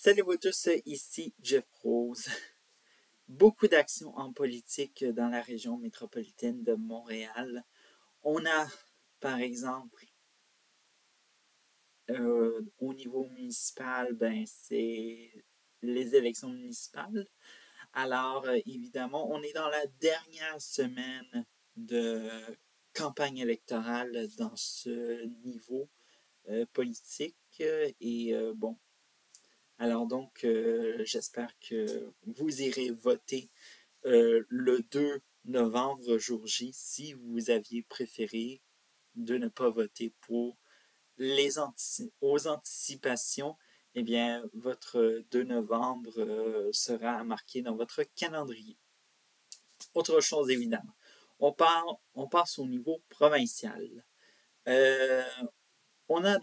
Salut vous tous, ici Jeff Rose. Beaucoup d'actions en politique dans la région métropolitaine de Montréal. On a, par exemple, au niveau municipal, c'est les élections municipales. Alors, évidemment, on est dans la dernière semaine de campagne électorale dans ce niveau politique. Alors donc, j'espère que vous irez voter le 2 novembre jour J si vous aviez préféré de ne pas voter pour aux anticipations. Eh bien, votre 2 novembre sera marqué dans votre calendrier. Autre chose, évidemment, on passe au niveau provincial. On a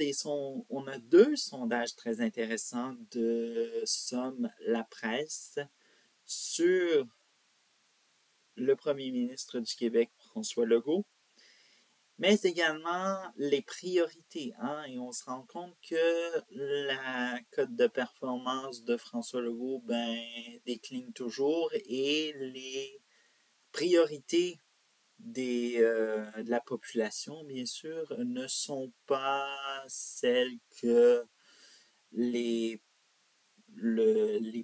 deux sondages très intéressants de Somme La Presse sur le premier ministre du Québec, François Legault, mais également les priorités. Et on se rend compte que la cote de performance de François Legault décline toujours et les priorités de la population, bien sûr, ne sont pas celles que les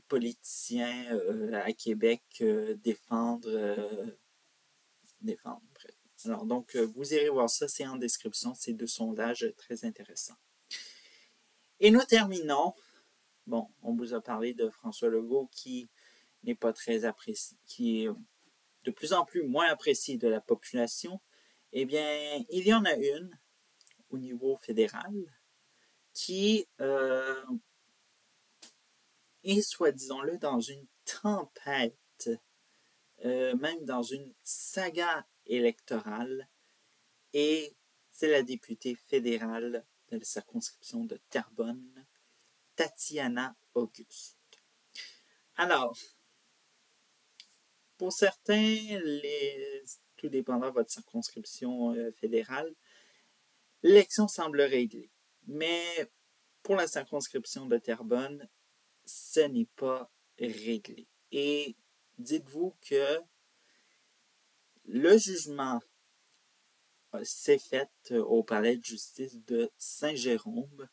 politiciens à Québec défendent. Bref. Alors, donc, vous irez voir ça, c'est en description, ces deux sondages très intéressants. Et nous terminons. Bon, on vous a parlé de François Legault qui n'est pas très apprécié, qui est de plus en plus moins apprécié de la population. Eh bien, il y en a une au niveau fédéral qui est, soit disons-le, dans une tempête, même dans une saga électorale, et c'est la députée fédérale de la circonscription de Terrebonne, Tatiana Auguste. Alors, pour certains, tout dépendant de votre circonscription fédérale, l'élection semble réglée. Mais pour la circonscription de Terrebonne, ce n'est pas réglé. Et dites-vous que le jugement s'est fait au palais de justice de Saint-Jérôme.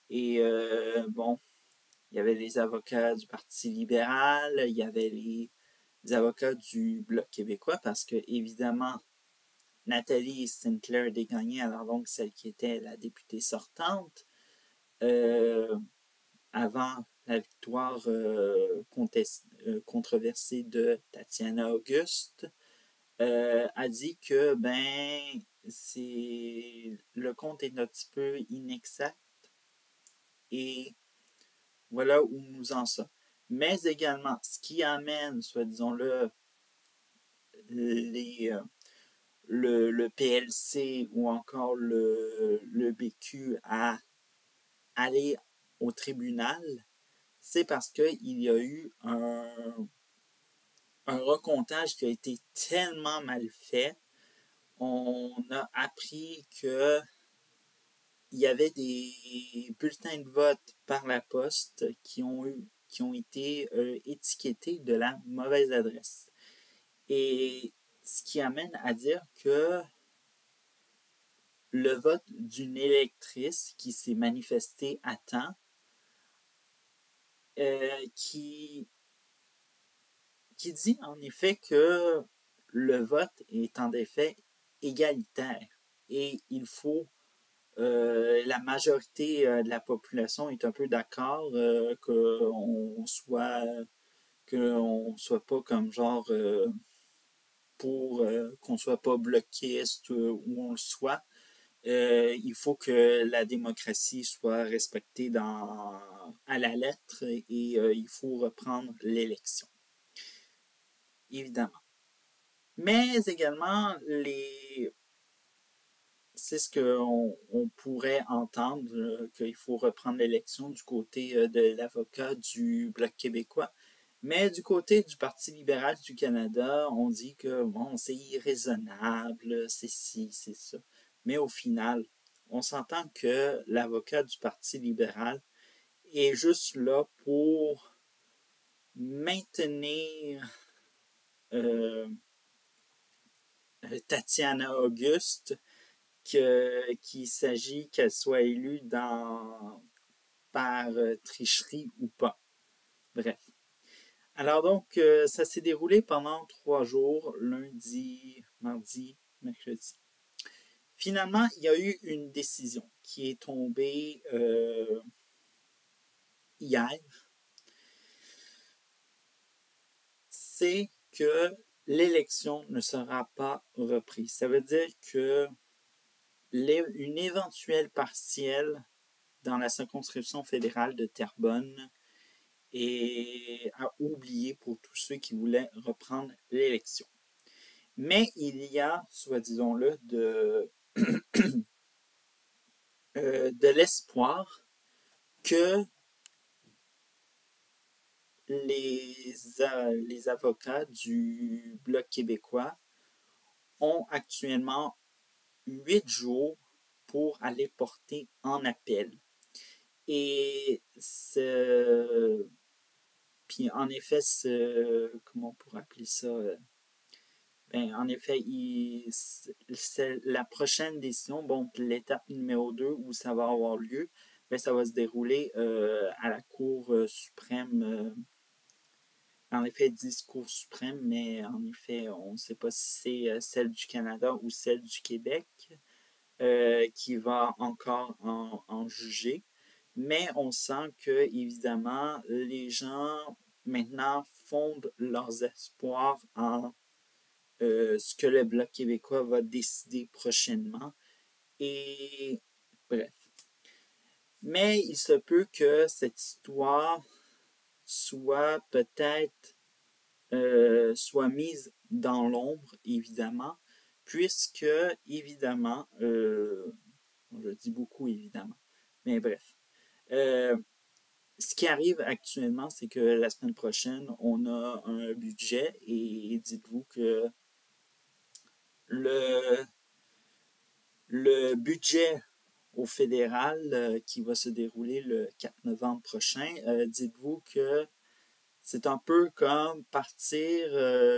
Et il y avait les avocats du Parti libéral, il y avait les avocats du Bloc québécois, parce que, évidemment, Nathalie Sinclair Desgagnés, alors donc celle qui était la députée sortante, avant la victoire controversée de Tatiana Auguste, a dit que le compte est un petit peu inexact et voilà où nous en sommes. Mais également, ce qui amène, soit disons-le, le PLC ou encore le BQ à aller au tribunal, c'est parce qu'il y a eu un recomptage qui a été tellement mal fait. On a appris que il y avait des bulletins de vote par la poste qui ont été étiquetés de la mauvaise adresse. Et ce qui amène à dire que le vote d'une électrice qui s'est manifestée à temps, qui dit en effet que le vote est en effet égalitaire et il faut la majorité de la population est un peu d'accord qu'on soit pas comme genre pour qu'on soit pas bloquiste où on le soit. Il faut que la démocratie soit respectée à la lettre et il faut reprendre l'élection. Évidemment. Mais également, c'est ce qu'on pourrait entendre, qu'il faut reprendre l'élection du côté de l'avocat du Bloc québécois. Mais du côté du Parti libéral du Canada, on dit que c'est irraisonnable, c'est ci, c'est ça. Mais au final, on s'entend que l'avocat du Parti libéral est juste là pour maintenir Tatiana Auguste, qu'il s'agit qu'elle soit élue par tricherie ou pas. Bref. Alors donc, ça s'est déroulé pendant 3 jours, lundi, mardi, mercredi. Finalement, il y a eu une décision qui est tombée hier. C'est que l'élection ne sera pas reprise. Ça veut dire que une éventuelle partielle dans la circonscription fédérale de Terrebonne est à oublier pour tous ceux qui voulaient reprendre l'élection. Mais il y a, soit disons-le, de l'espoir que les avocats du Bloc québécois ont actuellement 8 jours pour aller porter en appel. Et puis en effet, comment on pourrait appeler ça? En effet, c'est la prochaine décision, bon, l'étape numéro 2 où ça va avoir lieu, ben, ça va se dérouler à la Cour suprême. En effet, ils disent Cour suprême, mais en effet, on ne sait pas si c'est celle du Canada ou celle du Québec qui va encore en juger. Mais on sent que, évidemment, les gens maintenant fondent leurs espoirs en ce que le Bloc québécois va décider prochainement. Et bref. Mais il se peut que cette histoire soit peut-être soit mise dans l'ombre, évidemment, puisque, évidemment, je dis beaucoup évidemment, mais bref. Ce qui arrive actuellement, c'est que la semaine prochaine, on a un budget et dites-vous que le budget au fédéral qui va se dérouler le 4 novembre prochain, dites-vous que c'est un peu comme partir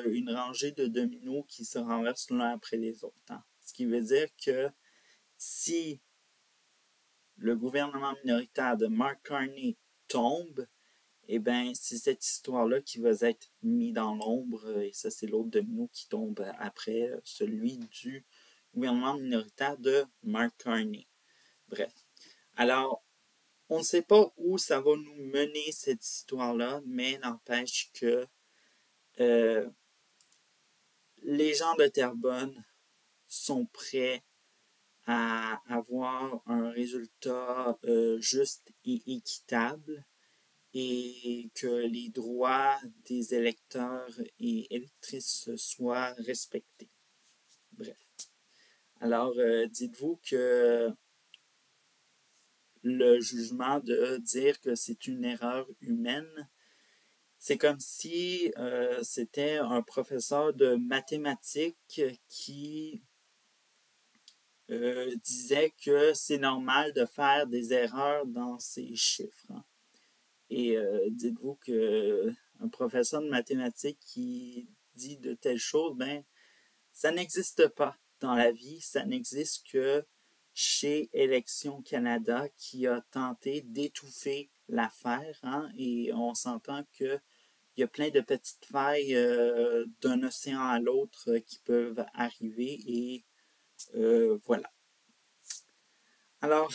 une rangée de dominos qui se renversent l'un après les autres. Hein. Ce qui veut dire que si le gouvernement minoritaire de Mark Carney tombe, eh bien, c'est cette histoire-là qui va être mise dans l'ombre, et ça, c'est l'autre domino qui tombe après celui du gouvernement minoritaire de Mark Carney. Bref. Alors, on ne sait pas où ça va nous mener, cette histoire-là, mais n'empêche que les gens de Terrebonne sont prêts à avoir un résultat juste et équitable et que les droits des électeurs et électrices soient respectés. Bref. Alors, dites-vous que le jugement de dire que c'est une erreur humaine, c'est comme si c'était un professeur de mathématiques qui disait que c'est normal de faire des erreurs dans ses chiffres. Hein. Et dites-vous qu'un professeur de mathématiques qui dit de telles choses, ben, ça n'existe pas dans la vie, ça n'existe que chez Élections Canada qui a tenté d'étouffer l'affaire, hein, et on s'entend qu'il y a plein de petites failles d'un océan à l'autre qui peuvent arriver et voilà. Alors,